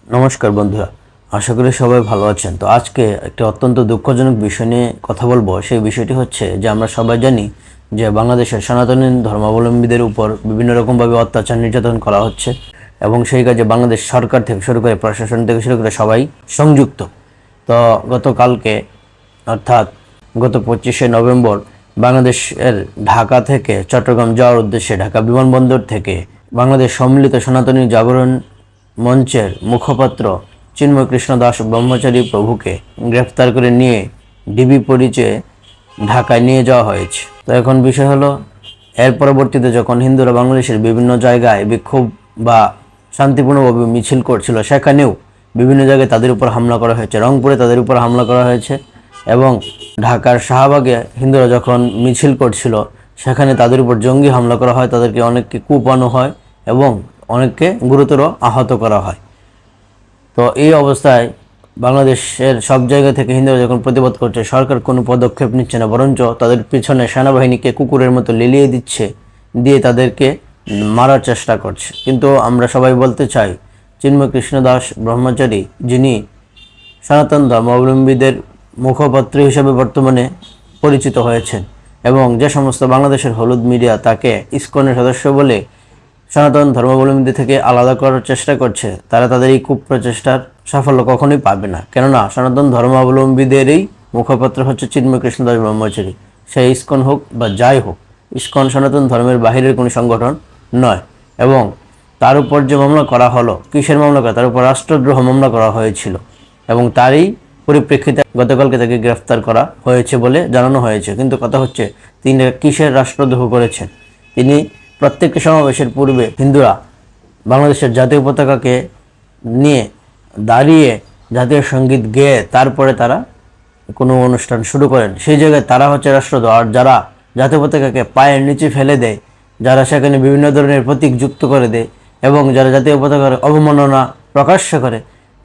নমস্কার বন্ধুরা, আশা করি সবাই ভালো আছেন। তো আজকে একটি অত্যন্ত দুঃখজনক বিষয় নিয়ে কথা বলবো। সেই বিষয়টি হচ্ছে যে আমরা সবাই জানি যে বাংলাদেশের সনাতনী ধর্মাবলম্বীদের উপর বিভিন্ন রকমভাবে অত্যাচার নির্যাতন করা হচ্ছে এবং সেই কাজে বাংলাদেশ সরকার থেকে শুরু করে প্রশাসন থেকে শুরু করে সবাই সংযুক্ত। তো গতকালকে অর্থাৎ গত 25শে নভেম্বর বাংলাদেশের ঢাকা থেকে চট্টগ্রাম যাওয়ার উদ্দেশ্যে ঢাকা বিমানবন্দর থেকে বাংলাদেশ সম্মিলিত সনাতনী জাগরণ মঞ্চের মুখপাত্র চিন্ময় কৃষ্ণ দাস ব্রহ্মচারী প্রভুকে গ্রেফতার করে নিয়ে ডিবি পরিচয়ে ঢাকায় নিয়ে যাওয়া হয়েছে। তো এখন বিষয় হলো, এর পরবর্তীতে যখন হিন্দুরা বাংলাদেশের বিভিন্ন জায়গায় বিক্ষোভ বা শান্তিপূর্ণভাবে মিছিল করছিল, সেখানেও বিভিন্ন জায়গায় তাদের উপর হামলা করা হয়েছে। রংপুরে তাদের উপর হামলা করা হয়েছে এবং ঢাকার শাহবাগে হিন্দুরা যখন মিছিল করছিল সেখানে তাদের উপর জঙ্গি হামলা করা হয়, তাদেরকে অনেককে কুপানো হয় এবং অনেককে গুরুতর আহত করা হয়। তো এই অবস্থায় বাংলাদেশের সব জায়গা থেকে হিন্দুরা যখন প্রতিবাদ করছে, সরকার কোনো পদক্ষেপ নিচ্ছে না, বরঞ্চ তাদের পিছনে সেনাবাহিনীকে কুকুরের মতো লেলিয়ে দিচ্ছে, দিয়ে তাদেরকে মারার চেষ্টা করছে। কিন্তু আমরা সবাই বলতে চাই, চিন্ময় কৃষ্ণ দাস ব্রহ্মচারী, যিনি সনাতন ধর্মাবলম্বীদের মুখপাত্র হিসেবে বর্তমানে পরিচিত হয়েছেন এবং যে সমস্ত বাংলাদেশের হলুদ মিডিয়া তাকে ইসকনের সদস্য বলে সনাতন ধর্মাবলম্বী থেকে আলাদা করার চেষ্টা করছে, তারা তাদের এই কুপ্রচেষ্টার সাফল্য কখনোই পাবে না। কেননা সনাতন ধর্মাবলম্বীদেরই মুখপাত্র হচ্ছে চিন্ময় কৃষ্ণ দাস ব্রহ্মচারী। সে ইসকন হোক বা যাই হোক, ইসকন সনাতন ধর্মের বাহিরের কোনো সংগঠন নয়। এবং তার উপর যে মামলা করা হলো, কিসের মামলা করা, তার উপর রাষ্ট্রদ্রোহ মামলা করা হয়েছিল এবং তারই পরিপ্রেক্ষিতে গতকালকে তাকে গ্রেফতার করা হয়েছে বলে জানানো হয়েছে। কিন্তু কথা হচ্ছে, তিনি কিসের রাষ্ট্রদ্রোহ করেছেন? তিনি প্রত্যেকটি সমাবেশের পূর্বে হিন্দুরা বাংলাদেশের জাতীয় পতাকাকে নিয়ে দাঁড়িয়ে জাতীয় সঙ্গীত গেয়ে তারপরে তারা কোনো অনুষ্ঠান শুরু করেন। সেই জায়গায় তারা হচ্ছে রাষ্ট্রদ্রোহ। আর যারা জাতীয় পতাকাকে পায়ের নিচে ফেলে দেয়, যারা সেখানে বিভিন্ন ধরনের প্রতীক যুক্ত করে দেয় এবং যারা জাতীয় পতাকার অবমাননা প্রকাশ্য করে,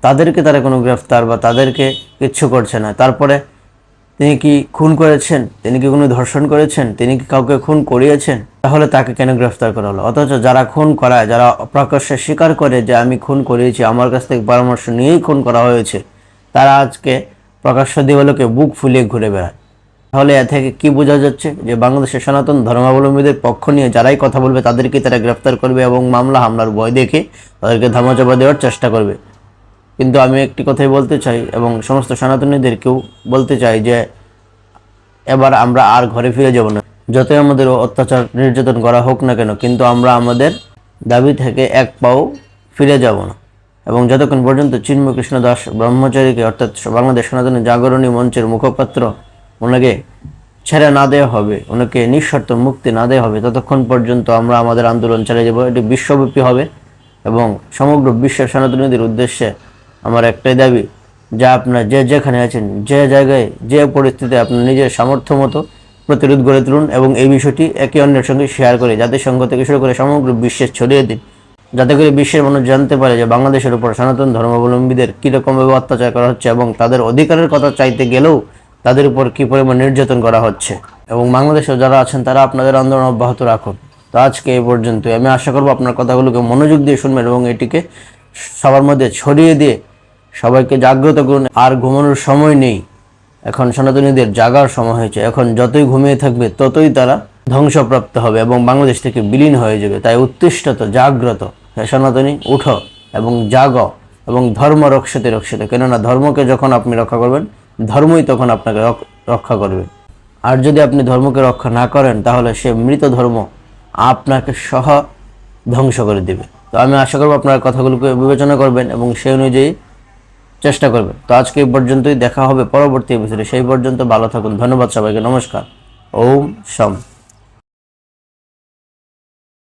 তাদেরকে তারা কোনো গ্রেফতার বা তাদেরকে কিচ্ছু করছে না। তারপরে তিনি কি খুন করেছেন? তিনি কি কোনো ধর্ষণ করেছেন? তিনি কি কাউকে খুন করিয়েছেন? তাহলে তাকে কেন গ্রেফতার করা হলো? অথচ যারা খুন করায়, যারা প্রকাশ্যে স্বীকার করে যে আমি খুন করিয়েছি, আমার কাছ থেকে পরামর্শ নিয়েই খুন করা হয়েছে, তারা আজকে প্রকাশ্য দিবালোকে বুক ফুলিয়ে ঘুরে বেড়ায়। তাহলে এ থেকে কি বোঝা যাচ্ছে? যে বাংলাদেশের সনাতন ধর্মাবলম্বীদের পক্ষ নিয়ে যারাই কথা বলবে তাদেরকে তারা গ্রেফতার করবে এবং মামলা হামলার ভয় দেখে তাদেরকে ধামাচাপা দেওয়ার চেষ্টা করবে। কিন্তু আমি একটি কথাই বলতে চাই এবং সমস্ত সনাতনীদেরকেও বলতে চাই যে এবার আমরা আর ঘরে ফিরে যাব না। যতই আমাদের অত্যাচার নির্যাতন করা হোক না কেন, কিন্তু আমরা আমাদের দাবি থেকে এক পাও ফিরে যাব না। এবং যতক্ষণ পর্যন্ত চিন্ময় কৃষ্ণ দাস ব্রহ্মচারীকে, অর্থাৎ বাংলাদেশ সনাতনী জাগরণী মঞ্চের মুখপাত্র, ওনাকে ছেড়ে না দেওয়া হবে, ওনাকে নিঃশর্ত মুক্তি না দেওয়া হবে, ততক্ষণ পর্যন্ত আমরা আমাদের আন্দোলন চালিয়ে যাব। এটি বিশ্বব্যাপী হবে এবং সমগ্র বিশ্বের সনাতনীদের উদ্দেশ্যে আমার একটাই দাবি, যা আপনার যে যেখানে আছেন, যে জায়গায় যে পরিস্থিতিতে আপনার নিজের সামর্থ্য মতো প্রতিরোধ গড়ে তুলুন এবং এই বিষয়টি একে অন্যের সঙ্গে শেয়ার করে জাতিসংঘ থেকে শুরু করে সমগ্র বিশ্বে ছড়িয়ে দিন, যাতে করে বিশ্বের মানুষ জানতে পারে যে বাংলাদেশের উপর সনাতন ধর্মাবলম্বীদের কীরকমভাবে অত্যাচার করা হচ্ছে এবং তাদের অধিকারের কথা চাইতে গেলেও তাদের উপর কী পরিমাণ নির্যাতন করা হচ্ছে। এবং বাংলাদেশে যারা আছেন তারা আপনাদের আন্দোলন অব্যাহত রাখুন। তো আজকে এই পর্যন্তই। আমি আশা করব আপনার কথাগুলোকে মনোযোগ দিয়ে শুনবেন এবং এটিকে সবার মধ্যে ছড়িয়ে দিয়ে সবাইকে জাগ্রত করুন। আর ঘুমানোর সময় নেই, এখন সনাতনীদের জাগার সময় হয়েছে। এখন যতই ঘুমিয়ে থাকবে ততই তারা ধ্বংসপ্রাপ্ত হবে এবং বাংলাদেশ থেকে বিলীন হয়ে যাবে। তাই উত্তিষ্ঠত, জাগ্রত হে সনাতনী, উঠো এবং জাগো এবং ধর্ম রক্ষতে রক্ষিত। কেননা ধর্মকে যখন আপনি রক্ষা করবেন, ধর্মই তখন আপনাকে রক্ষা করবে। আর যদি আপনি ধর্মকে রক্ষা না করেন, তাহলে সে মৃত ধর্ম আপনাকে সহ ধ্বংস করে দেবে। তো আমি আশা করব আপনার কথাগুলোকে বিবেচনা করবেন এবং সেই অনুযায়ী চেষ্টা করবেন। তো আজকে এই পর্যন্তই, দেখা হবে পরবর্তী এপিসোডে। সেই পর্যন্ত ভালো থাকুন। ধন্যবাদ সবাইকে। নমস্কার। ওম শান্তি।